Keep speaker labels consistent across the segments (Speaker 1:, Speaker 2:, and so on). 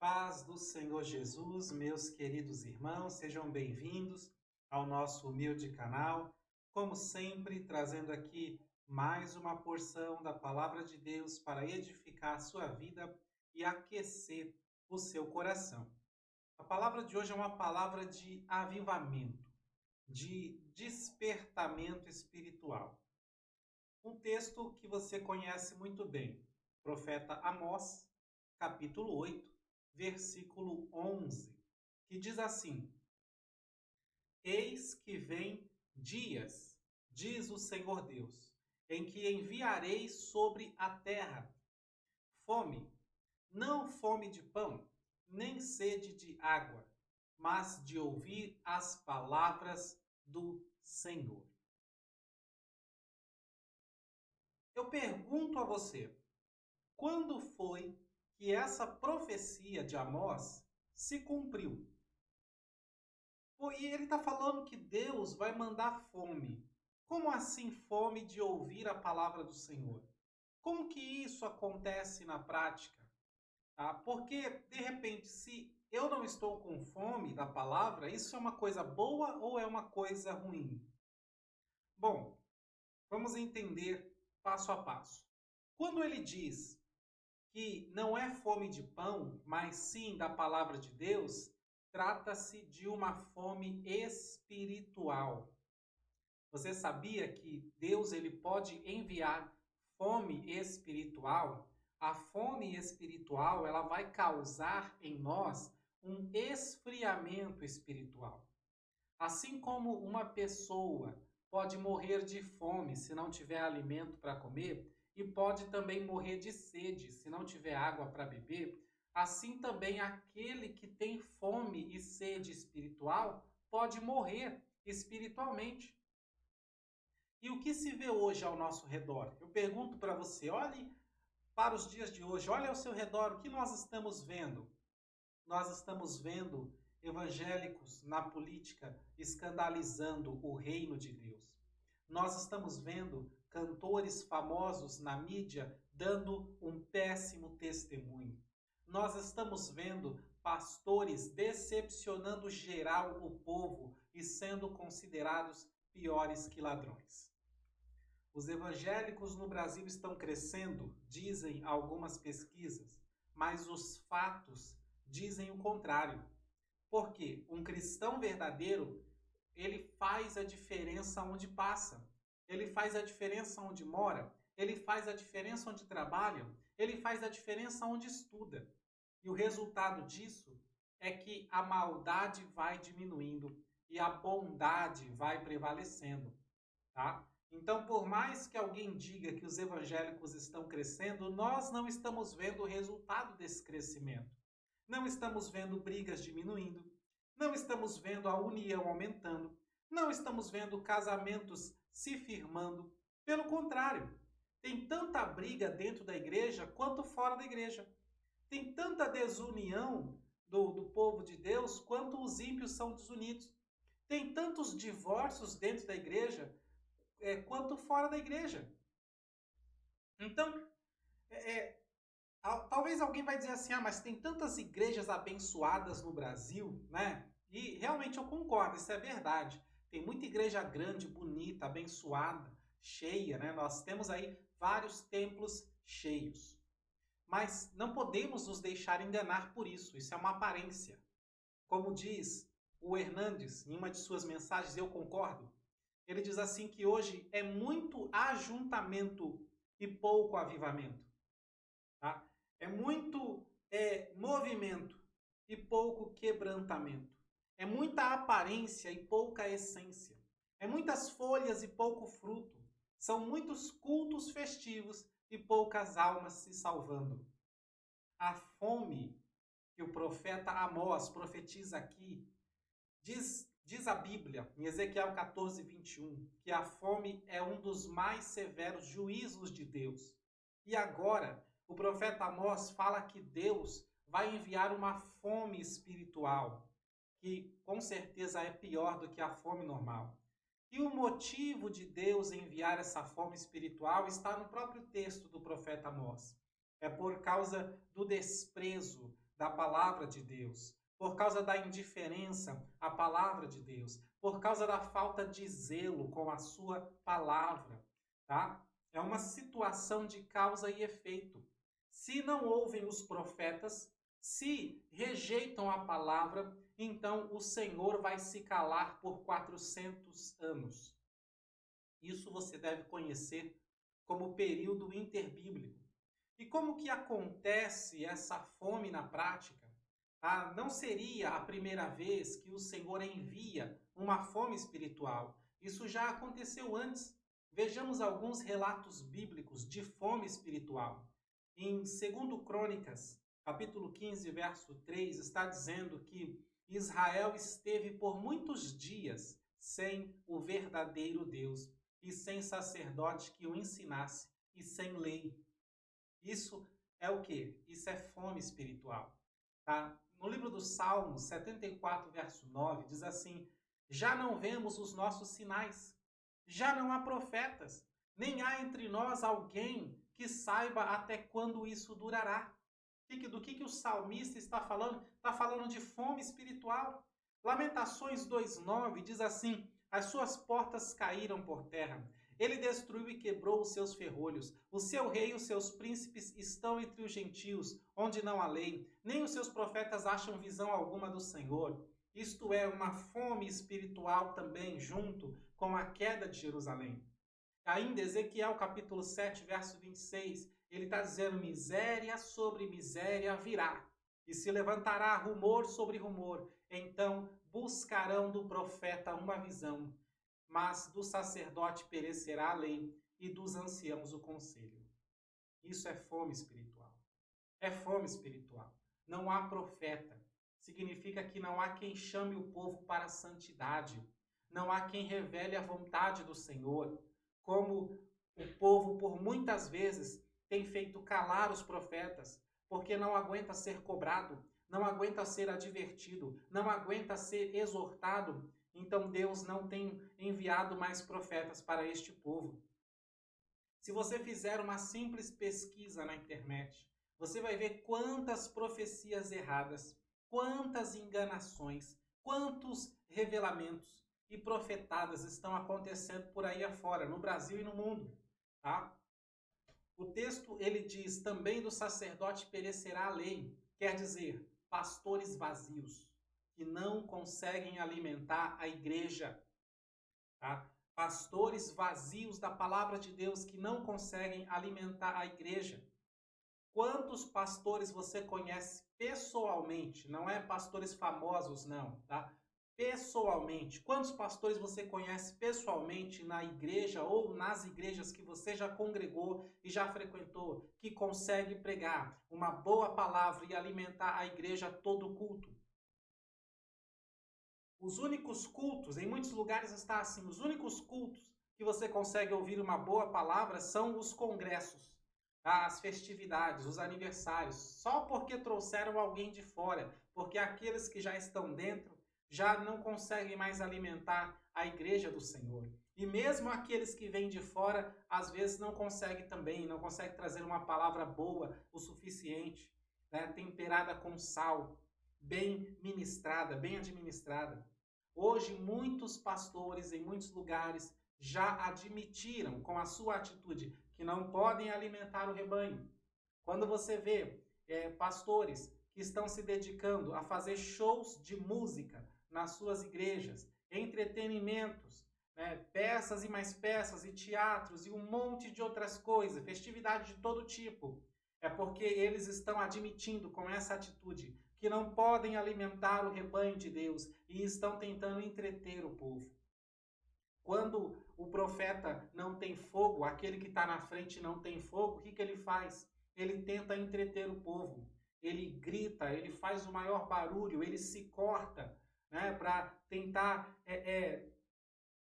Speaker 1: Paz do Senhor Jesus, meus queridos irmãos, sejam bem-vindos ao nosso humilde canal. Como sempre, trazendo aqui mais uma porção da Palavra de Deus para edificar a sua vida e aquecer o seu coração. A palavra de hoje é uma palavra de avivamento, de despertamento espiritual. Um texto que você conhece muito bem, profeta Amós, capítulo 8, versículo 11, que diz assim: Eis que vem dias, diz o Senhor Deus, em que enviarei sobre a terra fome, não fome de pão, nem sede de água, mas de ouvir as palavras do Senhor. Eu pergunto a você, quando foi que essa profecia de Amós se cumpriu? E ele está falando que Deus vai mandar fome. Como assim fome de ouvir a palavra do Senhor? Como que isso acontece na prática? Tá? Porque, de repente, se eu não estou com fome da palavra, isso é uma coisa boa ou é uma coisa ruim? Bom, vamos entender passo a passo. Quando ele diz que não é fome de pão, mas sim da palavra de Deus, trata-se de uma fome espiritual. Você sabia que Deus ele pode enviar fome espiritual? A fome espiritual, ela vai causar em nós um esfriamento espiritual. Assim como uma pessoa pode morrer de fome se não tiver alimento para comer, e pode também morrer de sede se não tiver água para beber, assim também aquele que tem fome e sede espiritual pode morrer espiritualmente. E o que se vê hoje ao nosso redor? Eu pergunto para você, olhe para os dias de hoje, olhe ao seu redor, o que nós estamos vendo? Nós estamos vendo evangélicos na política escandalizando o reino de Deus. Nós estamos vendo cantores famosos na mídia dando um péssimo testemunho. Nós estamos vendo pastores decepcionando geral o povo e sendo considerados piores que ladrões. Os evangélicos no Brasil estão crescendo, dizem algumas pesquisas, mas os fatos dizem o contrário. Porque um cristão verdadeiro, ele faz a diferença onde passa. Ele faz a diferença onde mora. Ele faz a diferença onde trabalha. Ele faz a diferença onde estuda. E o resultado disso é que a maldade vai diminuindo e a bondade vai prevalecendo, tá? Então, por mais que alguém diga que os evangélicos estão crescendo, nós não estamos vendo o resultado desse crescimento. Não estamos vendo brigas diminuindo, não estamos vendo a união aumentando, não estamos vendo casamentos se firmando. Pelo contrário, tem tanta briga dentro da igreja quanto fora da igreja. Tem tanta desunião do povo de Deus quanto os ímpios são desunidos. Tem tantos divórcios dentro da igreja quanto fora da igreja. Então, talvez alguém vai dizer assim, mas tem tantas igrejas abençoadas no Brasil, né? E realmente eu concordo, isso é verdade. Tem muita igreja grande, bonita, abençoada, cheia, né? Nós temos aí vários templos cheios. Mas não podemos nos deixar enganar por isso, isso é uma aparência. Como diz o Hernandes em uma de suas mensagens, eu concordo. Ele diz assim que hoje é muito ajuntamento e pouco avivamento. Tá? É muito movimento e pouco quebrantamento. É muita aparência e pouca essência. É muitas folhas e pouco fruto. São muitos cultos festivos e poucas almas se salvando. A fome que o profeta Amós profetiza aqui, diz a Bíblia, em Ezequiel 14, 21, que a fome é um dos mais severos juízos de Deus. E agora, o profeta Amós fala que Deus vai enviar uma fome espiritual, que com certeza é pior do que a fome normal. E o motivo de Deus enviar essa fome espiritual está no próprio texto do profeta Amós. É por causa do desprezo, da palavra de Deus, por causa da indiferença à palavra de Deus, por causa da falta de zelo com a sua palavra, tá? É uma situação de causa e efeito. Se não ouvem os profetas, se rejeitam a palavra, então o Senhor vai se calar por 400 anos. Isso você deve conhecer como período interbíblico. E como que acontece essa fome na prática? Não seria a primeira vez que o Senhor envia uma fome espiritual. Isso já aconteceu antes. Vejamos alguns relatos bíblicos de fome espiritual. Em 2 Crônicas, capítulo 15, verso 3, está dizendo que Israel esteve por muitos dias sem o verdadeiro Deus e sem sacerdote que o ensinasse e sem lei. Isso é o quê? Isso é fome espiritual. Tá? No livro dos Salmos, 74, verso 9, diz assim: já não vemos os nossos sinais, já não há profetas, nem há entre nós alguém que saiba até quando isso durará. Do que o salmista está falando? Está falando de fome espiritual. Lamentações 2,9 diz assim: as suas portas caíram por terra. Ele destruiu e quebrou os seus ferrolhos. O seu rei e os seus príncipes estão entre os gentios, onde não há lei. Nem os seus profetas acham visão alguma do Senhor. Isto é uma fome espiritual também, junto com a queda de Jerusalém. Ainda Ezequiel capítulo 7, verso 26, ele está dizendo: miséria sobre miséria virá, e se levantará rumor sobre rumor. Então buscarão do profeta uma visão, mas do sacerdote perecerá a lei e dos anciãos o conselho. Isso é fome espiritual. É fome espiritual. Não há profeta. Significa que não há quem chame o povo para a santidade. Não há quem revele a vontade do Senhor. Como o povo, por muitas vezes, tem feito calar os profetas, porque não aguenta ser cobrado, não aguenta ser advertido, não aguenta ser exortado. Então Deus não tem enviado mais profetas para este povo. Se você fizer uma simples pesquisa na internet, você vai ver quantas profecias erradas, quantas enganações, quantos revelamentos e profetadas estão acontecendo por aí afora, no Brasil e no mundo, tá? O texto, ele diz, também do sacerdote perecerá a lei, quer dizer, pastores vazios, que não conseguem alimentar a igreja, tá? Pastores vazios da palavra de Deus que não conseguem alimentar a igreja. Quantos pastores você conhece pessoalmente? Não é pastores famosos, não, tá? Pessoalmente. Quantos pastores você conhece pessoalmente na igreja ou nas igrejas que você já congregou e já frequentou, que consegue pregar uma boa palavra e alimentar a igreja todo o culto? Os únicos cultos, em muitos lugares está assim, os únicos cultos que você consegue ouvir uma boa palavra são os congressos, as festividades, os aniversários, só porque trouxeram alguém de fora, porque aqueles que já estão dentro já não conseguem mais alimentar a igreja do Senhor. E mesmo aqueles que vêm de fora, às vezes não conseguem também, não conseguem trazer uma palavra boa o suficiente, né? Temperada com sal, bem ministrada, bem administrada. Hoje, muitos pastores em muitos lugares já admitiram com a sua atitude que não podem alimentar o rebanho. Quando você vê pastores que estão se dedicando a fazer shows de música nas suas igrejas, entretenimentos, né, peças e mais peças e teatros e um monte de outras coisas, festividade de todo tipo, é porque eles estão admitindo com essa atitude que não podem alimentar o rebanho de Deus e estão tentando entreter o povo. Quando o profeta não tem fogo, aquele que está na frente não tem fogo, o que ele faz? Ele tenta entreter o povo. Ele grita, ele faz o maior barulho, ele se corta, né, para tentar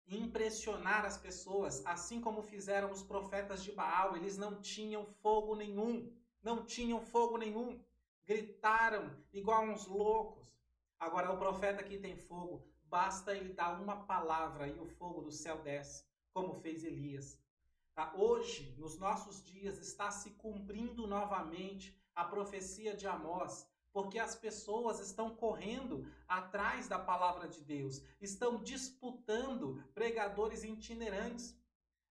Speaker 1: impressionar as pessoas, assim como fizeram os profetas de Baal. Eles não tinham fogo nenhum, não tinham fogo nenhum. Gritaram igual uns loucos. Agora, o profeta que tem fogo, basta ele dar uma palavra e o fogo do céu desce, como fez Elias. Tá? Hoje, nos nossos dias, está se cumprindo novamente a profecia de Amós, Porque as pessoas estão correndo atrás da palavra de Deus, estão disputando pregadores itinerantes.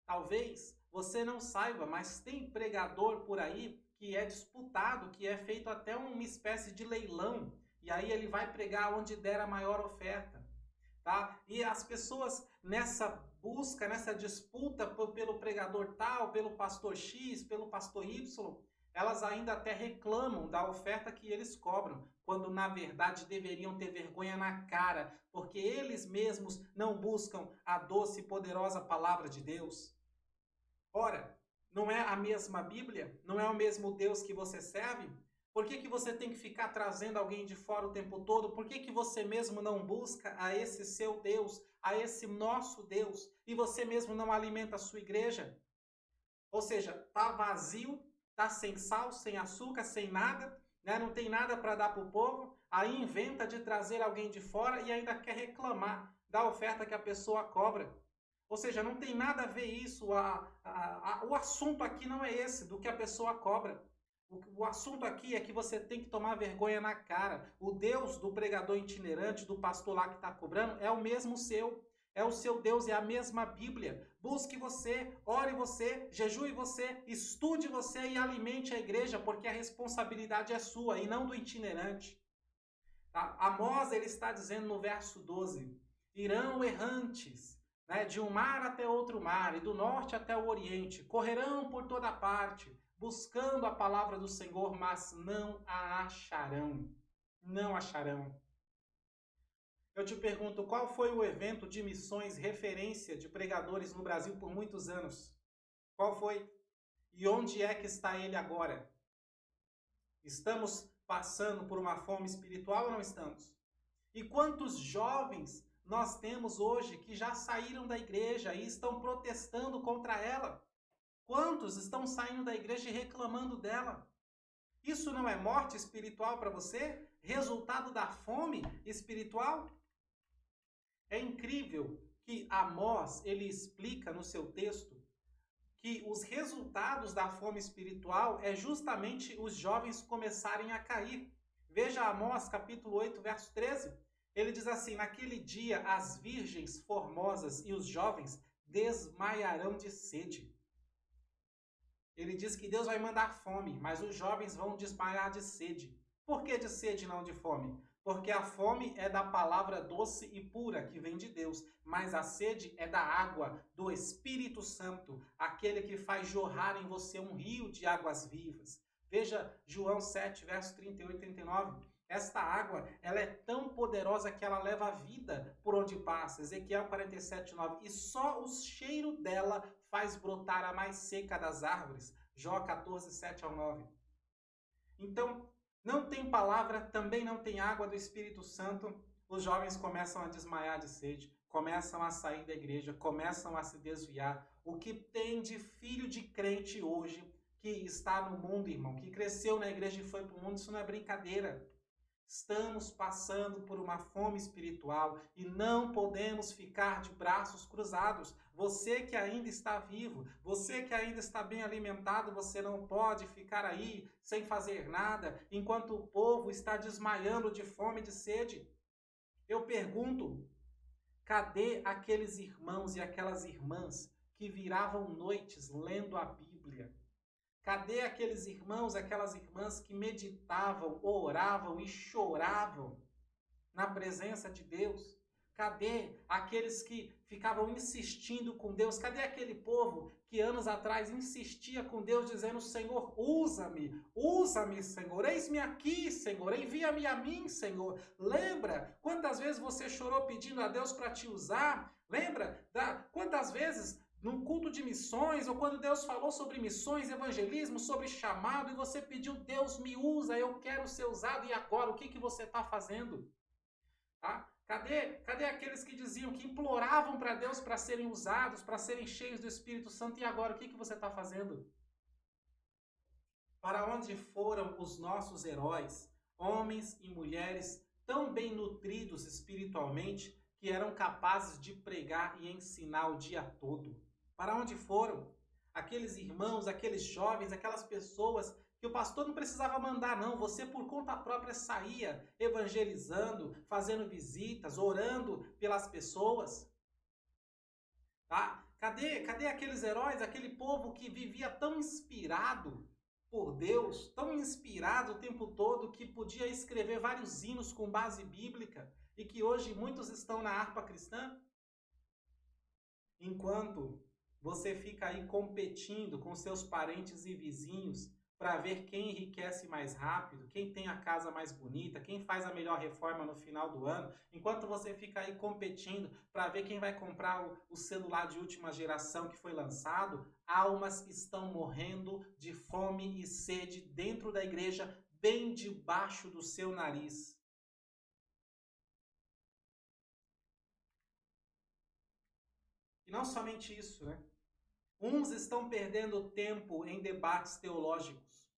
Speaker 1: Talvez você não saiba, mas tem pregador por aí que é disputado, que é feito até uma espécie de leilão. E aí ele vai pregar onde der a maior oferta. Tá? E as pessoas nessa busca, nessa disputa pelo pregador tal, pelo pastor X, pelo pastor Y, elas ainda até reclamam da oferta que eles cobram, quando na verdade deveriam ter vergonha na cara, porque eles mesmos não buscam a doce e poderosa palavra de Deus. Ora, não é a mesma Bíblia? Não é o mesmo Deus que você serve? Por que você tem que ficar trazendo alguém de fora o tempo todo? Por que você mesmo não busca a esse seu Deus, a esse nosso Deus, e você mesmo não alimenta a sua igreja? Ou seja, tá vazio, tá sem sal, sem açúcar, sem nada, né? Não tem nada para dar para o povo, aí inventa de trazer alguém de fora e ainda quer reclamar da oferta que a pessoa cobra. Ou seja, não tem nada a ver isso, o assunto aqui não é esse, do que a pessoa cobra. O assunto aqui é que você tem que tomar vergonha na cara. O Deus do pregador itinerante, do pastor lá que está cobrando, é o mesmo seu. É o seu Deus, é a mesma Bíblia. Busque você, ore você, jejue você, estude você e alimente a igreja, porque a responsabilidade é sua e não do itinerante. Tá? Amós, ele está dizendo no verso 12, irão errantes, né, de um mar até outro mar, e do norte até o oriente, correrão por toda parte, buscando a palavra do Senhor, mas não a acharão. Não acharão. Eu te pergunto, qual foi o evento de missões referência de pregadores no Brasil por muitos anos? Qual foi? E onde é que está ele agora? Estamos passando por uma fome espiritual ou não estamos? E quantos jovens nós temos hoje que já saíram da igreja e estão protestando contra ela? Quantos estão saindo da igreja e reclamando dela? Isso não é morte espiritual para você? Resultado da fome espiritual? É incrível que Amós, ele explica no seu texto que os resultados da fome espiritual é justamente os jovens começarem a cair. Veja Amós capítulo 8, verso 13. Ele diz assim, naquele dia as virgens formosas e os jovens desmaiarão de sede. Ele diz que Deus vai mandar fome, mas os jovens vão desmaiar de sede. Por que de sede e não de fome? Porque a fome é da palavra doce e pura que vem de Deus, mas a sede é da água, do Espírito Santo, aquele que faz jorrar em você um rio de águas vivas. Veja João 7, verso 38 e 39. Esta água, ela é tão poderosa que ela leva a vida por onde passa. Ezequiel 47, 9. E só o cheiro dela faz brotar a mais seca das árvores. Jó 14, 7 ao 9. Então, não tem palavra, também não tem água do Espírito Santo. Os jovens começam a desmaiar de sede, começam a sair da igreja, começam a se desviar. O que tem de filho de crente hoje que está no mundo, irmão, que cresceu na igreja e foi para o mundo, isso não é brincadeira. Estamos passando por uma fome espiritual e não podemos ficar de braços cruzados. Você que ainda está vivo, você que ainda está bem alimentado, você não pode ficar aí sem fazer nada enquanto o povo está desmaiando de fome e de sede. Eu pergunto, cadê aqueles irmãos e aquelas irmãs que viravam noites lendo a Bíblia? Cadê aqueles irmãos, aquelas irmãs que meditavam, oravam e choravam na presença de Deus? Cadê aqueles que ficavam insistindo com Deus? Cadê aquele povo que anos atrás insistia com Deus, dizendo, Senhor, usa-me, Senhor, eis-me aqui, Senhor, envia-me a mim, Senhor. Lembra quantas vezes você chorou pedindo a Deus para te usar? Lembra quantas vezes num culto de missões, ou quando Deus falou sobre missões, evangelismo, sobre chamado, e você pediu, Deus me usa, eu quero ser usado, e agora, o que você está fazendo? Tá? Cadê aqueles que diziam, que imploravam para Deus para serem usados, para serem cheios do Espírito Santo, e agora, o que você está fazendo? Para onde foram os nossos heróis, homens e mulheres tão bem nutridos espiritualmente, que eram capazes de pregar e ensinar o dia todo? Para onde foram aqueles irmãos, aqueles jovens, aquelas pessoas que o pastor não precisava mandar, não. Você, por conta própria, saía evangelizando, fazendo visitas, orando pelas pessoas. Tá? Cadê aqueles heróis, aquele povo que vivia tão inspirado por Deus, tão inspirado o tempo todo, que podia escrever vários hinos com base bíblica e que hoje muitos estão na harpa cristã? Enquanto você fica aí competindo com seus parentes e vizinhos para ver quem enriquece mais rápido, quem tem a casa mais bonita, quem faz a melhor reforma no final do ano, enquanto você fica aí competindo para ver quem vai comprar o celular de última geração que foi lançado, almas estão morrendo de fome e sede dentro da igreja, bem debaixo do seu nariz. E não somente isso, né? Uns estão perdendo tempo em debates teológicos.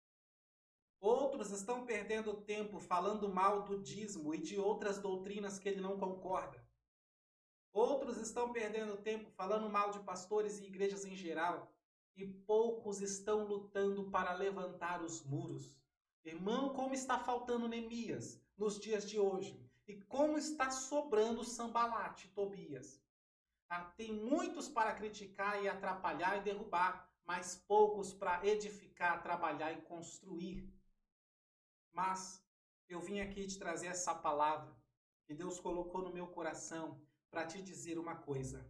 Speaker 1: Outros estão perdendo tempo falando mal do dízimo e de outras doutrinas que ele não concorda. Outros estão perdendo tempo falando mal de pastores e igrejas em geral. E poucos estão lutando para levantar os muros. Irmão, como está faltando Neemias nos dias de hoje? E como está sobrando Sanbalate e Tobias? Tem muitos para criticar e atrapalhar e derrubar, mas poucos para edificar, trabalhar e construir. Mas eu vim aqui te trazer essa palavra que Deus colocou no meu coração para te dizer uma coisa.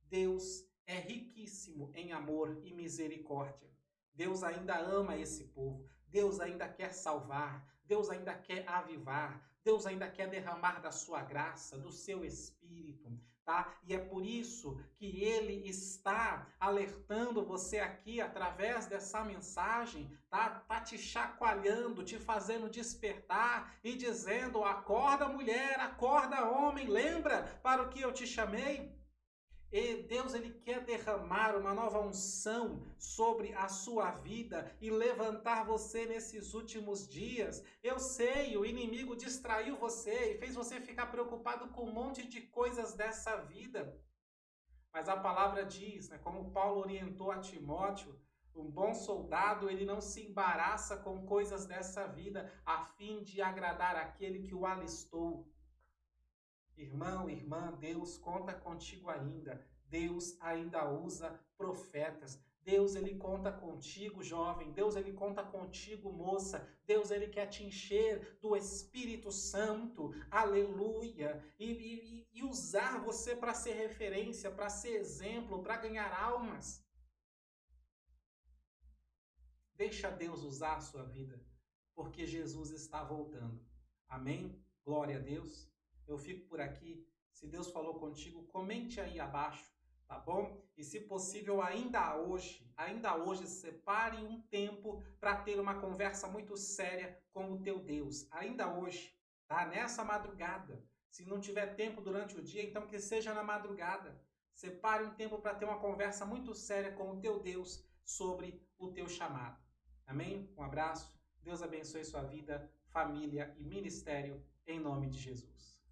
Speaker 1: Deus é riquíssimo em amor e misericórdia. Deus ainda ama esse povo. Deus ainda quer salvar. Deus ainda quer avivar. Deus ainda quer derramar da sua graça, do seu espírito. Tá? E é por isso que ele está alertando você aqui através dessa mensagem, tá te chacoalhando, te fazendo despertar e dizendo: acorda mulher, acorda homem, lembra para o que eu te chamei? E Deus, ele quer derramar uma nova unção sobre a sua vida e levantar você nesses últimos dias. Eu sei, o inimigo distraiu você e fez você ficar preocupado com um monte de coisas dessa vida. Mas a palavra diz, né, como Paulo orientou a Timóteo, um bom soldado, ele não se embaraça com coisas dessa vida, a fim de agradar aquele que o alistou. Irmão, irmã, Deus conta contigo ainda. Deus ainda usa profetas. Deus, ele conta contigo, jovem. Deus, ele conta contigo, moça. Deus, ele quer te encher do Espírito Santo. Aleluia. E usar você para ser referência, para ser exemplo, para ganhar almas. Deixa Deus usar a sua vida, porque Jesus está voltando. Amém? Glória a Deus. Eu fico por aqui. Se Deus falou contigo, comente aí abaixo, tá bom? E se possível, ainda hoje, separe um tempo para ter uma conversa muito séria com o teu Deus. Ainda hoje, tá? Nessa madrugada. Se não tiver tempo durante o dia, então que seja na madrugada. Separe um tempo para ter uma conversa muito séria com o teu Deus sobre o teu chamado. Amém? Um abraço. Deus abençoe sua vida, família e ministério, em nome de Jesus.